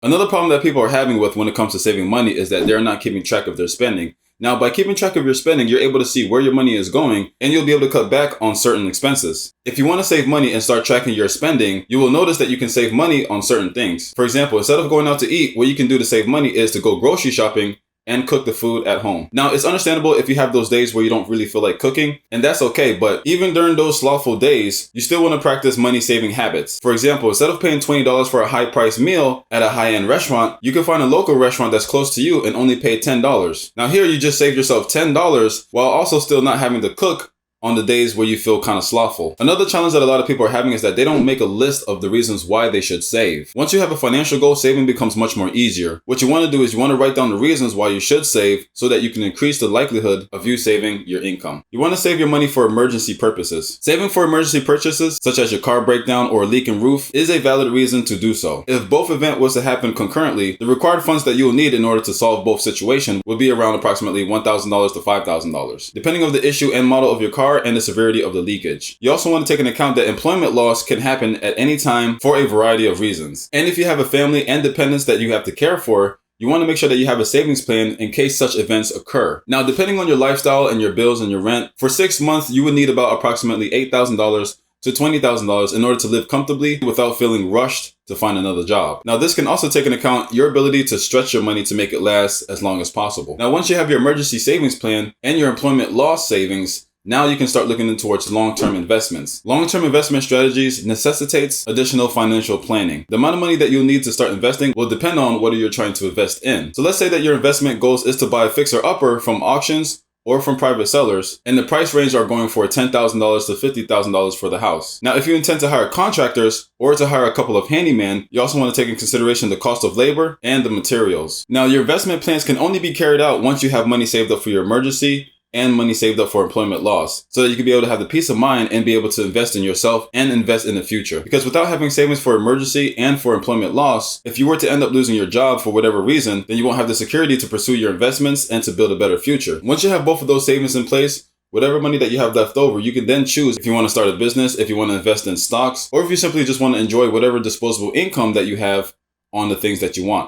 Another problem that people are having with when it comes to saving money is that they're not keeping track of their spending. Now, by keeping track of your spending, you're able to see where your money is going, and you'll be able to cut back on certain expenses. If you want to save money and start tracking your spending, you will notice that you can save money on certain things. For example, instead of going out to eat, what you can do to save money is to go grocery shopping and cook the food at home. Now, it's understandable if you have those days where you don't really feel like cooking, and that's okay, but even during those slothful days, you still want to practice money-saving habits. For example, instead of paying $20 for a high-priced meal at a high-end restaurant, you can find a local restaurant that's close to you and only pay $10. Now here, you just saved yourself $10 while also still not having to cook on the days where you feel kind of slothful. Another challenge that a lot of people are having is that they don't make a list of the reasons why they should save. Once you have a financial goal, saving becomes much more easier. What you want to do is you want to write down the reasons why you should save so that you can increase the likelihood of you saving your income. You want to save your money for emergency purposes. Saving for emergency purchases, such as your car breakdown or a leaking roof, is a valid reason to do so. If both events was to happen concurrently, the required funds that you will need in order to solve both situations would be around approximately $1,000 to $5,000, depending on the issue and model of your car and the severity of the leakage. You also want to take into account that employment loss can happen at any time for a variety of reasons. And if you have a family and dependents that you have to care for, you want to make sure that you have a savings plan in case such events occur. Now, depending on your lifestyle and your bills and your rent, for 6 months, you would need about approximately $8,000 to $20,000 in order to live comfortably without feeling rushed to find another job. Now, this can also take into account your ability to stretch your money to make it last as long as possible. Now, once you have your emergency savings plan and your employment loss savings, now you can start looking towards long-term investments. Long-term investment strategies necessitates additional financial planning. The amount of money that you'll need to start investing will depend on what you're trying to invest in. So let's say that your investment goals is to buy a fixer-upper from auctions or from private sellers, and the price range are going for $10,000 to $50,000 for the house. Now, if you intend to hire contractors or to hire a couple of handymen, you also want to take in consideration the cost of labor and the materials. Now, your investment plans can only be carried out once you have money saved up for your emergency and money saved up for employment loss, so that you can be able to have the peace of mind and be able to invest in yourself and invest in the future. Because without having savings for emergency and for employment loss, if you were to end up losing your job for whatever reason, then you won't have the security to pursue your investments and to build a better future. Once you have both of those savings in place, whatever money that you have left over, you can then choose if you want to start a business, if you want to invest in stocks, or if you simply just want to enjoy whatever disposable income that you have on the things that you want.